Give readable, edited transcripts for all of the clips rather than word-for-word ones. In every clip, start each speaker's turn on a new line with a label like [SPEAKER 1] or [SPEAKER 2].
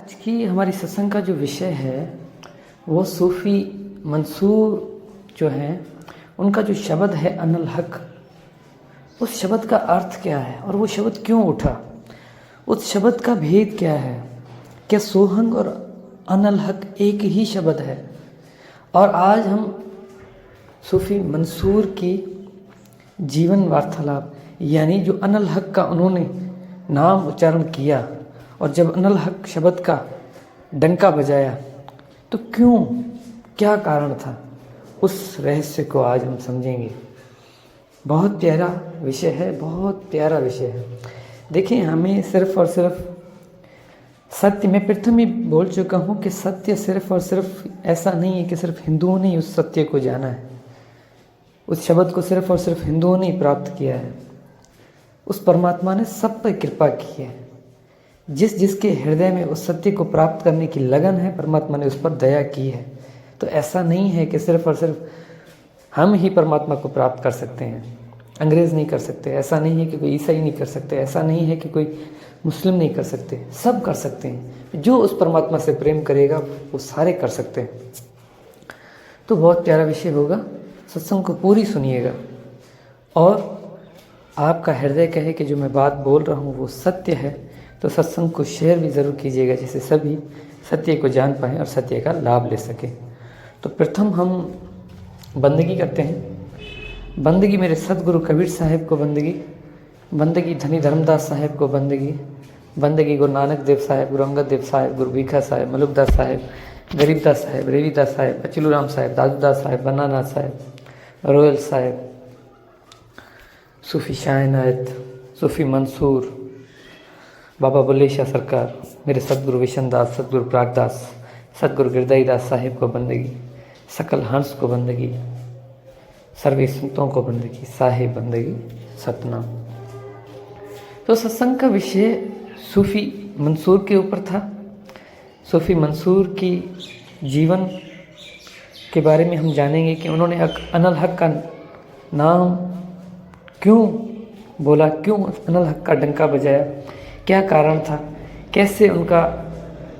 [SPEAKER 1] आज की हमारी सत्संग का जो विषय है वो सूफ़ी मंसूर जो हैं उनका जो शब्द है अनल हक, उस शब्द का अर्थ क्या है और वो शब्द क्यों उठा, उस शब्द का भेद क्या है। क्या सोहंग और अनल हक एक ही शब्द है? और आज हम सूफ़ी मंसूर की जीवन वार्तालाप यानी जो अनल हक का उन्होंने नाम उच्चारण किया और जब अनल हक शब्द का डंका बजाया तो क्यों, क्या कारण था, उस रहस्य को आज हम समझेंगे। बहुत प्यारा विषय है, बहुत प्यारा विषय है। देखिए, हमें सिर्फ और सिर्फ सत्य, मैं प्रथम ही बोल चुका हूँ कि सत्य सिर्फ और सिर्फ ऐसा नहीं है कि सिर्फ हिंदुओं ने उस सत्य को जाना है, उस शब्द को सिर्फ और सिर्फ हिंदुओं ने प्राप्त किया है। उस परमात्मा ने सब पर कृपा की है। जिसके हृदय में उस सत्य को प्राप्त करने की लगन है, परमात्मा ने उस पर दया की है। तो ऐसा नहीं है कि सिर्फ और सिर्फ हम ही परमात्मा को प्राप्त कर सकते हैं, अंग्रेज़ नहीं कर सकते। ऐसा नहीं है कि कोई ईसाई नहीं कर सकते, ऐसा नहीं है कि कोई मुस्लिम नहीं कर सकते, सब कर सकते हैं। जो उस परमात्मा से प्रेम करेगा वो सारे कर सकते हैं। तो बहुत प्यारा विषय होगा, सत्संग को पूरी सुनिएगा और आपका हृदय कहे कि जो मैं बात बोल रहा हूँ वो सत्य है, तो सत्संग को शेयर भी ज़रूर कीजिएगा, जिससे सभी सत्य को जान पाएँ और सत्य का लाभ ले सकें। तो प्रथम हम बंदगी करते हैं। बंदगी मेरे सदगुरु कबीर साहिब को बंदगी, बंदगी धनी धर्मदास साहिब को बंदगी, बंदगी गुरु नानक देव साहिब, गुरु अंगद देव साहिब, गुरु भीखा साहिब, मलुकदास साहिब, गरीबदास साहिब, रेवीदास साहिब, अचलूराम साहिब, दादूदास साहिब, बनानाथ साहिब, रोयल साहिब, सूफ़ी शाहनायत, सूफ़ी मंसूर, बाबा बुल्ले शाह सरकार, मेरे सदगुरु विशन दास, सदगुरु प्रागदास, सदगुरु गिरदाई दास साहिब को बंदगी, सकल हंस को बंदगी, सर्वे संतों को बंदगी, साहिब बंदगी सतनाम। तो सत्संग का विषय सूफ़ी मंसूर के ऊपर था। सूफ़ी मंसूर की जीवन के बारे में हम जानेंगे कि उन्होंने अनल हक का नाम क्यों बोला, क्यों अनल हक का डंका बजाया, क्या कारण था, कैसे उनका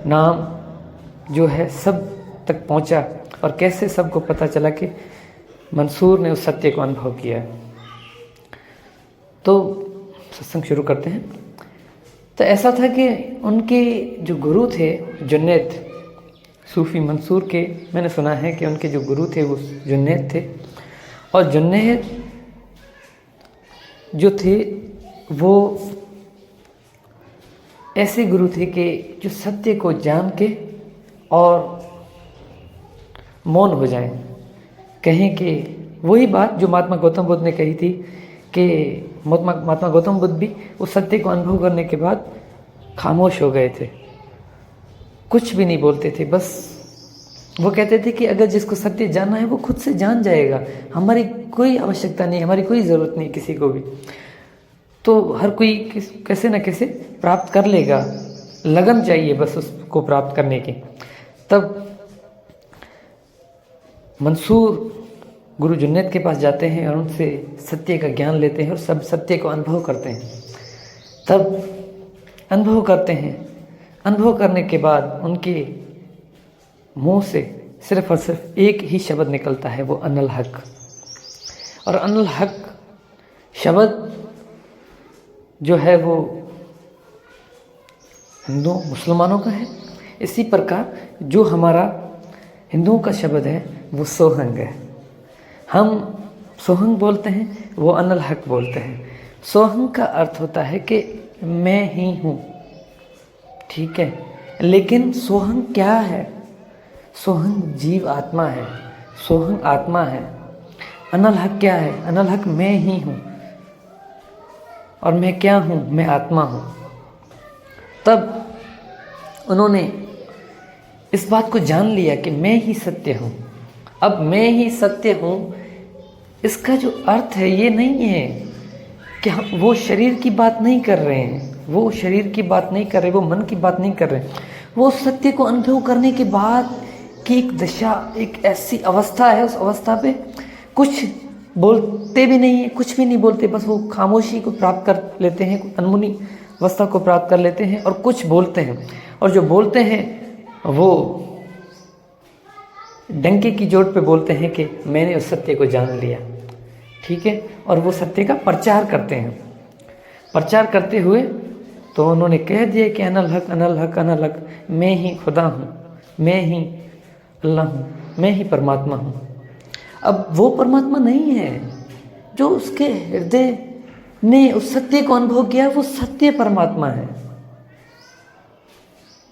[SPEAKER 1] नाम जो है सब तक पहुंचा और कैसे सबको पता चला कि मंसूर ने उस सत्य को अनुभव किया है। तो सत्संग शुरू करते हैं। तो ऐसा था कि उनके जो गुरु थे जुन्नैद, सूफ़ी मंसूर के, मैंने सुना है कि उनके जो गुरु थे वो जुन्नैद थे। और जुन्नैद जो थे वो ऐसे गुरु थे कि जो सत्य को जान के और मौन हो जाएं, कहें कि वही बात जो महात्मा गौतम बुद्ध ने कही थी कि महात्मा गौतम बुद्ध भी उस सत्य को अनुभव करने के बाद खामोश हो गए थे, कुछ भी नहीं बोलते थे। बस वो कहते थे कि अगर जिसको सत्य जानना है वो खुद से जान जाएगा, हमारी कोई आवश्यकता नहीं, हमारी कोई ज़रूरत नहीं किसी को भी। तो हर कोई कैसे न कैसे प्राप्त कर लेगा, लगन चाहिए बस उसको प्राप्त करने की। तब मंसूर गुरु जुन्नैद के पास जाते हैं और उनसे सत्य का ज्ञान लेते हैं और सब सत्य को अनुभव करते हैं। तब अनुभव करते हैं, अनुभव करने के बाद उनके मुंह से सिर्फ और सिर्फ एक ही शब्द निकलता है, वो अनल हक। और अनल हक शब्द जो है वो हिंदू मुसलमानों का है। इसी प्रकार जो हमारा हिंदुओं का शब्द है वो सोहंग है। हम सोहंग बोलते हैं, वो अनल हक बोलते हैं। सोहंग का अर्थ होता है कि मैं ही हूँ, ठीक है। लेकिन सोहंग क्या है? सोहंग जीव आत्मा है, सोहंग आत्मा है। अनल हक क्या है? अनल हक मैं ही हूँ। और मैं क्या हूँ? मैं आत्मा हूँ। तब उन्होंने इस बात को जान लिया कि मैं ही सत्य हूँ। अब मैं ही सत्य हूँ, इसका जो अर्थ है ये नहीं है कि हम वो शरीर की बात नहीं कर रहे हैं, वो शरीर की बात नहीं कर रहे, वो मन की बात नहीं कर रहे। वो सत्य को अनुभव करने के बाद की एक दशा, एक ऐसी अवस्था है, उस अवस्था पे कुछ बोलते भी नहीं है, कुछ भी नहीं बोलते, बस वो खामोशी को प्राप्त कर लेते हैं, अनमुनी अवस्था को प्राप्त कर लेते हैं और कुछ बोलते हैं। और जो बोलते हैं वो डंके की चोट पे बोलते हैं कि मैंने उस सत्य को जान लिया, ठीक है, और वो सत्य का प्रचार करते हैं। प्रचार करते हुए तो उन्होंने कह दिया कि अनल हक अनल हक अनल हक, मैं ही खुदा हूँ, मैं ही अल्लाह हूँ, मैं ही परमात्मा हूँ। अब वो परमात्मा नहीं है जो उसके हृदय ने उस सत्य को अनुभव किया, वो सत्य परमात्मा है।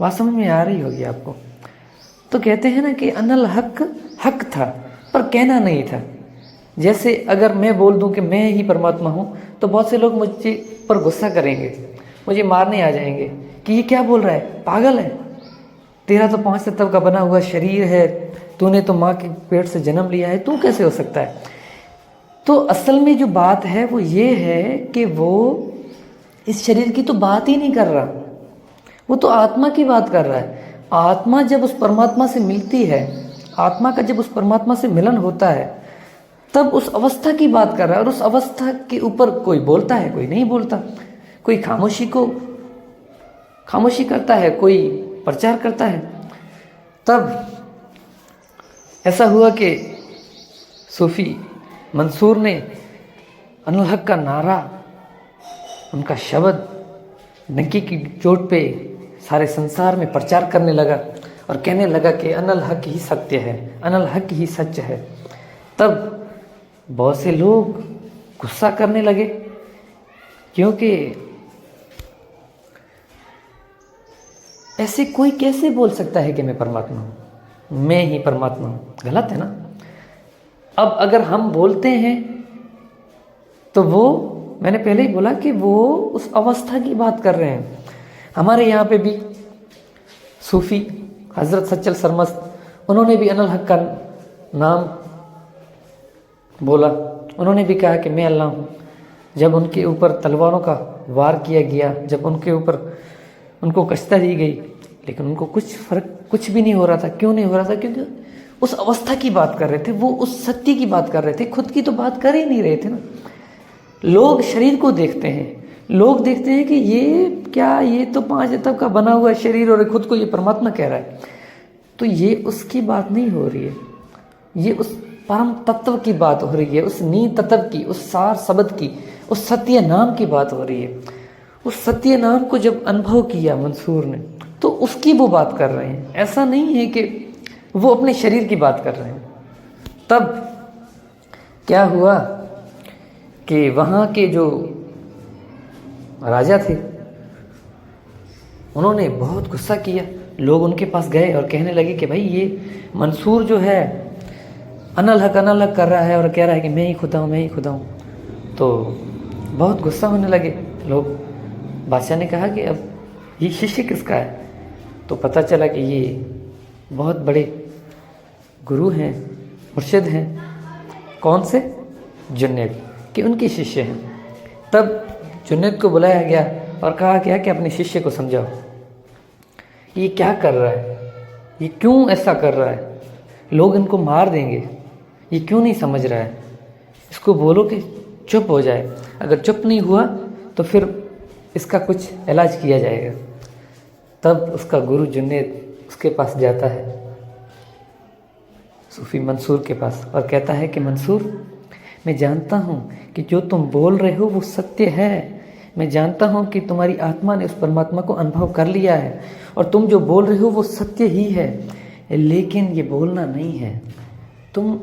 [SPEAKER 1] बात समझ में आ रही होगी आपको। तो कहते हैं ना कि अनल हक हक था पर कहना नहीं था। जैसे अगर मैं बोल दूं कि मैं ही परमात्मा हूं तो बहुत से लोग मुझे पर गुस्सा करेंगे, मुझे मारने आ जाएंगे कि ये क्या बोल रहा है, पागल है, तेरा तो 5 तत्व का बना हुआ शरीर है, तूने तो माँ के पेट से जन्म लिया है, तू कैसे हो सकता है। तो असल में जो बात है वो ये है कि वो इस शरीर की तो बात ही नहीं कर रहा, वो तो आत्मा की बात कर रहा है। आत्मा जब उस परमात्मा से मिलती है, आत्मा का जब उस परमात्मा से मिलन होता है, तब उस अवस्था की बात कर रहा है। और उस अवस्था के ऊपर कोई बोलता है, कोई नहीं बोलता, कोई खामोशी करता है, कोई प्रचार करता है। तब ऐसा हुआ कि सूफी मंसूर ने अनल हक का नारा, उनका शब्द डंकी की चोट पे सारे संसार में प्रचार करने लगा और कहने लगा कि अनल हक ही सत्य है, अनल हक ही सच है। तब बहुत से लोग गुस्सा करने लगे, क्योंकि ऐसे कोई कैसे बोल सकता है कि मैं परमात्मा हूँ, मैं ही परमात्मा हूँ, गलत है ना। अब अगर हम बोलते हैं तो वो, मैंने पहले ही बोला कि वो उस अवस्था की बात कर रहे हैं। हमारे यहाँ पे भी सूफी हज़रत सच्चल सरमस्त, उन्होंने भी अनल हक का नाम बोला, उन्होंने भी कहा कि मैं अल्लाह हूँ। जब उनके ऊपर तलवारों का वार किया गया, जब उनके ऊपर उनको कश्ता दी गई, लेकिन उनको कुछ भी नहीं हो रहा था। क्यों नहीं हो रहा था? क्योंकि उस अवस्था की बात कर रहे थे, वो उस सत्य की बात कर रहे थे, खुद की तो बात कर ही नहीं रहे थे ना। लोग शरीर को देखते हैं, लोग देखते हैं कि ये क्या, ये तो 5 तत्व का बना हुआ शरीर और खुद को ये परमात्मा कह रहा है। तो ये उसकी बात नहीं हो रही है, ये उस परम तत्व की बात हो रही है, उस नील तत्व की, उस सार शब्द की, उस सत्य नाम की बात हो रही है। उस सत्य नाम को जब अनुभव किया मंसूर ने, तो उसकी वो बात कर रहे हैं। ऐसा नहीं है कि वो अपने शरीर की बात कर रहे हैं। तब क्या हुआ कि वहाँ के जो राजा थे, उन्होंने बहुत गुस्सा किया। लोग उनके पास गए और कहने लगे कि भाई ये मंसूर जो है अनल हक कर रहा है और कह रहा है कि मैं ही खुदा हूँ, मैं ही खुदा हूँ। तो बहुत गुस्सा होने लगे लोग। बादशाह ने कहा कि अब ये शिष्य किसका है? तो पता चला कि ये बहुत बड़े गुरु हैं, मुर्शिद हैं। कौन से? जुन्नैद के, उनके शिष्य हैं। तब जुन्नैद को बुलाया गया और कहा गया कि अपने शिष्य को समझाओ, ये क्या कर रहा है, ये क्यों ऐसा कर रहा है, लोग इनको मार देंगे, ये क्यों नहीं समझ रहा है, इसको बोलो कि चुप हो जाए। अगर चुप नहीं हुआ तो फिर इसका कुछ इलाज किया जाएगा। तब उसका गुरु जुन्नैद उसके पास जाता है, सूफी मंसूर के पास, और कहता है कि मंसूर, मैं जानता हूँ कि जो तुम बोल रहे हो वो सत्य है। मैं जानता हूँ कि तुम्हारी आत्मा ने उस परमात्मा को अनुभव कर लिया है और तुम जो बोल रहे हो वो सत्य ही है, लेकिन ये बोलना नहीं है। तुम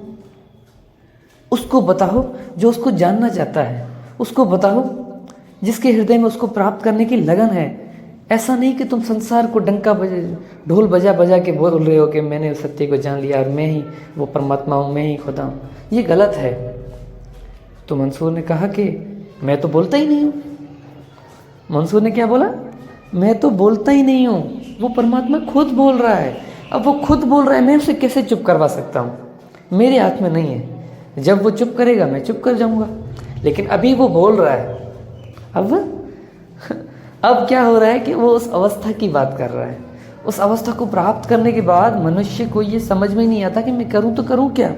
[SPEAKER 1] उसको बताओ जो उसको जानना चाहता है, उसको बताओ जिसके हृदय में उसको प्राप्त करने की लगन है। ऐसा नहीं कि तुम संसार को ढोल बजा बजा के बोल रहे हो कि मैंने उस सत्य को जान लिया और मैं ही वो परमात्मा हूँ, मैं ही खुदा हूँ। ये गलत है। तो मंसूर ने कहा कि मैं तो बोलता ही नहीं हूँ। मंसूर ने क्या बोला? मैं तो बोलता ही नहीं हूँ, वो परमात्मा खुद बोल रहा है। अब वो खुद बोल रहा है, मैं उसे कैसे चुप करवा सकता हूँ? मेरे हाथ में नहीं है। जब वो चुप करेगा मैं चुप कर जाऊँगा, लेकिन अभी वो बोल रहा है। अब क्या हो रहा है कि वो उस अवस्था की बात कर रहा है। उस अवस्था को प्राप्त करने के बाद मनुष्य को ये समझ में नहीं आता कि मैं करूँ तो करूँ क्या।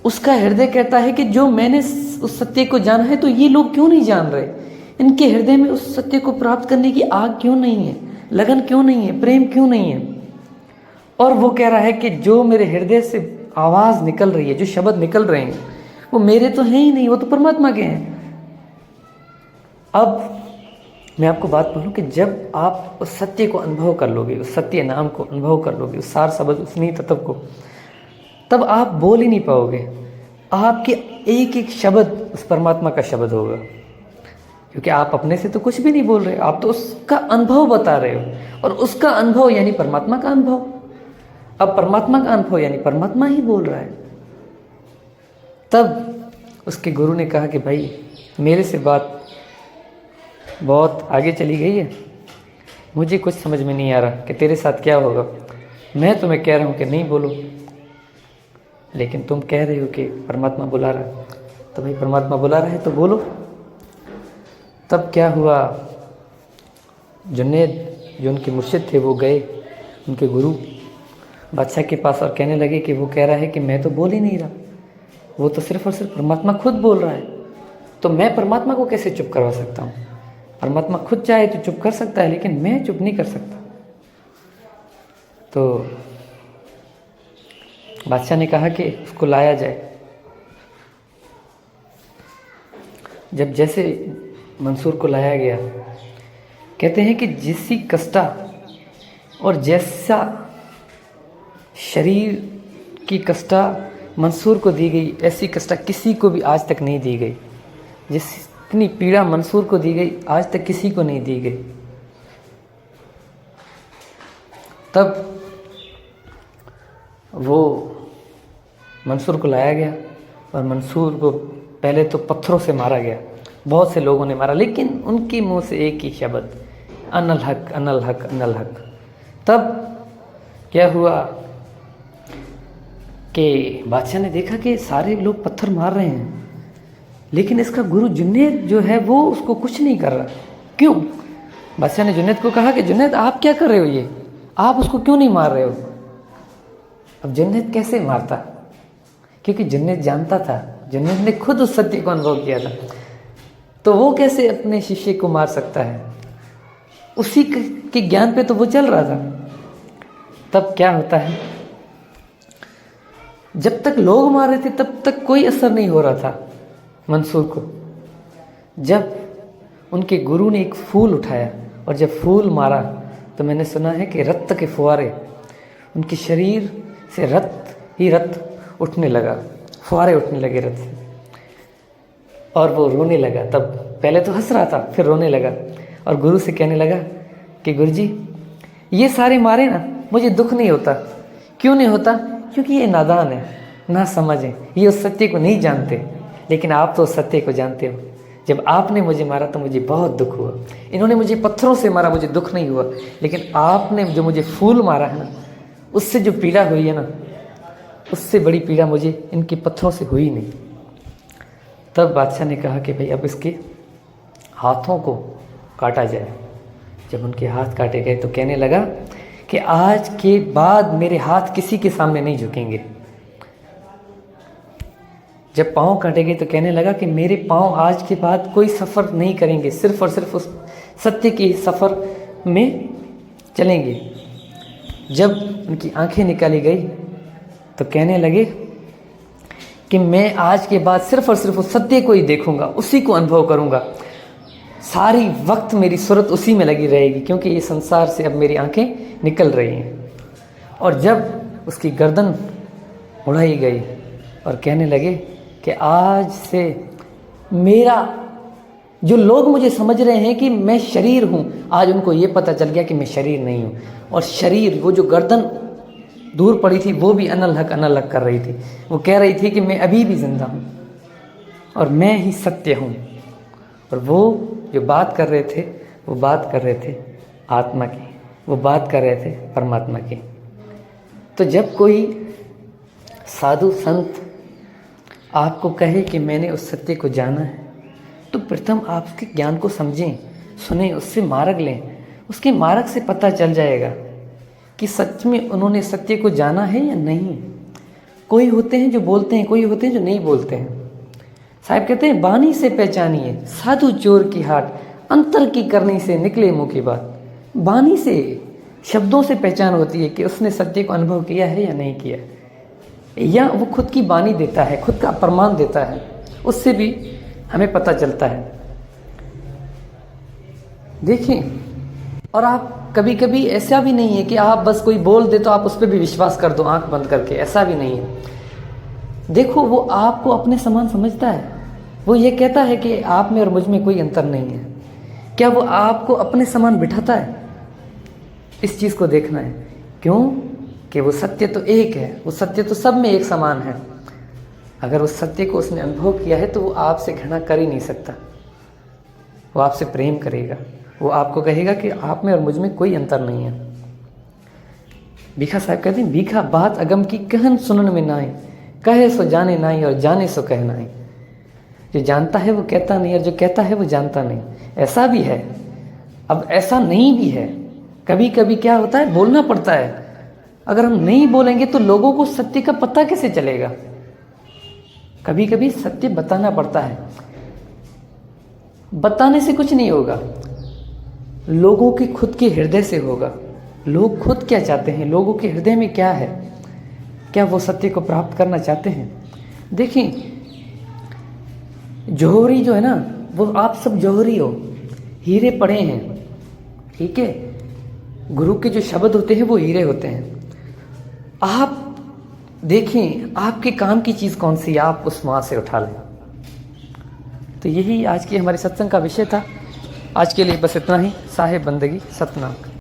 [SPEAKER 1] उसका हृदय कहता है कि जो मैंने उस सत्य को जाना है तो ये लोग क्यों नहीं जान रहे, इनके हृदय में उस सत्य को प्राप्त करने की आग क्यों नहीं है। लगन क्यों नहीं है, प्रेम क्यों नहीं है? और वो कह रहा है कि जो मेरे हृदय से आवाज़ निकल रही है, जो शब्द निकल रहे हैं, वो मेरे तो हैं ही नहीं, वो तो परमात्मा के हैं। अब मैं आपको बात बोलूं कि जब आप उस सत्य को अनुभव कर लोगे, उस सत्य नाम को अनुभव कर लोगे, उस सार शब्द, उस नीत तत्व को, तब आप बोल ही नहीं पाओगे। आपके एक एक शब्द उस परमात्मा का शब्द होगा, क्योंकि आप अपने से तो कुछ भी नहीं बोल रहे, आप तो उसका अनुभव बता रहे हो, और उसका अनुभव यानी परमात्मा का अनुभव। अब परमात्मा का अनुभव यानी परमात्मा ही बोल रहा है। तब उसके गुरु ने कहा कि भाई मेरे से बात बहुत आगे चली गई है, मुझे कुछ समझ में नहीं आ रहा कि तेरे साथ क्या होगा। मैं तुम्हें कह रहा हूँ कि नहीं बोलो, लेकिन तुम कह रहे हो कि परमात्मा बुला रहा है, तो भाई परमात्मा बुला रहा है तो बोलो। तब क्या हुआ, जुनैद जो उनके मुर्शिद थे वो गए उनके गुरु बादशाह के पास और कहने लगे कि वो कह रहा है कि मैं तो बोल ही नहीं रहा, वो तो सिर्फ और सिर्फ परमात्मा खुद बोल रहा है, तो मैं परमात्मा को कैसे चुप करवा सकता हूँ? परमात्मा खुद चाहे तो चुप कर सकता है, लेकिन मैं चुप नहीं कर सकता। तो बादशाह ने कहा कि उसको लाया जाए। जब जैसे मंसूर को लाया गया, कहते हैं कि जिसी कष्टा और जैसा शरीर की कष्टा मंसूर को दी गई, ऐसी कष्टा किसी को भी आज तक नहीं दी गई। जितनी पीड़ा मंसूर को दी गई आज तक किसी को नहीं दी गई। तब वो मंसूर को लाया गया और मंसूर को पहले तो पत्थरों से मारा गया, बहुत से लोगों ने मारा, लेकिन उनके मुंह से एक ही शब्द, अनल हक अनल हक अनल हक। तब क्या हुआ कि बादशाह ने देखा कि सारे लोग पत्थर मार रहे हैं, लेकिन इसका गुरु जुनैद जो है वो उसको कुछ नहीं कर रहा। क्यों? बादशाह ने जुनैद को कहा कि जुनैद आप क्या कर रहे हो, ये आप उसको क्यों नहीं मार रहे हो? अब जुनैद कैसे मारता, क्योंकि जुनैद जानता था, जुनैद ने खुद उस सत्य को अनुभव किया था, तो वो कैसे अपने शिष्य को मार सकता है? उसी के ज्ञान पे तो वो चल रहा था। तब क्या होता है, जब तक लोग मार रहे थे तब तक कोई असर नहीं हो रहा था मंसूर को। जब उनके गुरु ने एक फूल उठाया और जब फूल मारा, तो मैंने सुना है कि रक्त के फुहारे, उनके शरीर से रक्त उठने लगा, फुहारे उठने लगे रक्त से, और वो रोने लगा। तब पहले तो हंस रहा था, फिर रोने लगा और गुरु से कहने लगा कि गुरुजी ये सारे मारे ना, मुझे दुख नहीं होता। क्यों नहीं होता? क्योंकि ये नादान है, ना समझ है, ये उस सत्य को नहीं जानते, लेकिन आप तो उस सत्य को जानते हो। जब आपने मुझे मारा तो मुझे बहुत दुख हुआ, इन्होंने मुझे पत्थरों से मारा, मुझे दुख नहीं हुआ, लेकिन आपने जो मुझे फूल मारा है ना, उससे जो पीड़ा हुई है ना, उससे बड़ी पीड़ा मुझे इनके पत्थरों से हुई नहीं। तब बादशाह ने कहा कि भाई अब इसके हाथों को काटा जाए। जब उनके हाथ काटे गए तो कहने लगा कि आज के बाद मेरे हाथ किसी के सामने नहीं झुकेंगे। जब पाँव काटे गए तो कहने लगा कि मेरे पाँव आज के बाद कोई सफ़र नहीं करेंगे, सिर्फ और सिर्फ उस सत्य के सफ़र में चलेंगे। जब उनकी आंखें निकाली गई तो कहने लगे कि मैं आज के बाद सिर्फ और सिर्फ उस सत्य को ही देखूंगा, उसी को अनुभव करूंगा, सारी वक्त मेरी सूरत उसी में लगी रहेगी, क्योंकि ये संसार से अब मेरी आंखें निकल रही हैं। और जब उसकी गर्दन उड़ाई गई और कहने लगे कि आज से मेरा, जो लोग मुझे समझ रहे हैं कि मैं शरीर हूँ, आज उनको ये पता चल गया कि मैं शरीर नहीं हूँ। और शरीर, वो जो गर्दन दूर पड़ी थी, वो भी अनल हक कर रही थी। वो कह रही थी कि मैं अभी भी जिंदा हूँ और मैं ही सत्य हूँ। और वो जो बात कर रहे थे, वो बात कर रहे थे आत्मा की, वो बात कर रहे थे परमात्मा की। तो जब कोई साधु संत आपको कहे कि मैंने उस सत्य को जाना है, तो प्रथम आप उसके ज्ञान को समझें, सुने, उससे मार्ग लें। उसके मार्ग से पता चल जाएगा कि सच में उन्होंने सत्य को जाना है या नहीं। कोई होते हैं जो बोलते हैं, कोई होते हैं जो नहीं बोलते हैं। साहब कहते हैं बानी से पहचानिए साधु चोर की हाट, अंतर की करनी से निकले मुंह की बात। वाणी से, शब्दों से पहचान होती है कि उसने सत्य को अनुभव किया है या नहीं किया, या वो खुद की वाणी देता है, खुद का प्रमाण देता है, उससे भी हमें पता चलता है। देखिए, और आप कभी कभी ऐसा भी नहीं है कि आप बस कोई बोल दे तो आप उस पर भी विश्वास कर दो आंख बंद करके, ऐसा भी नहीं है। देखो, वो आपको अपने समान समझता है। वो ये कहता है कि आप में और मुझ में कोई अंतर नहीं है। क्या वो आपको अपने समान बिठाता है? इस चीज़ को देखना है। क्यों? कि वो सत्य तो एक है, वो सत्य तो सब में एक समान है। अगर उस सत्य को उसने अनुभव किया है तो वो आपसे घृणा कर ही नहीं सकता। वो आपसे प्रेम करेगा, वो आपको कहेगा कि आप में और मुझ में कोई अंतर नहीं है। भीखा साहब कहते हैं, भीखा बात अगम की कहन सुनन में नाई, कहे सो जाने नाई और जाने सो कह नाई। जो जानता है वो कहता नहीं, और जो कहता है वो जानता नहीं। ऐसा भी है, अब ऐसा नहीं भी है। कभी कभी क्या होता है, बोलना पड़ता है। अगर हम नहीं बोलेंगे तो लोगों को सत्य का पता कैसे चलेगा? कभी कभी सत्य बताना पड़ता है। बताने से कुछ नहीं होगा, लोगों के खुद के हृदय से होगा। लोग खुद क्या चाहते हैं, लोगों के हृदय में क्या है, क्या वो सत्य को प्राप्त करना चाहते हैं? देखिए, जौहरी जो है ना, वो आप सब जौहरी हो, हीरे पड़े हैं, ठीक है। गुरु के जो शब्द होते हैं वो हीरे होते हैं। आप देखें आपके काम की चीज़ कौन सी है, आप उस वहाँ से उठा लें। तो यही आज की हमारे सत्संग का विषय था। आज के लिए बस इतना ही। साहेब बंदगी सतनाम।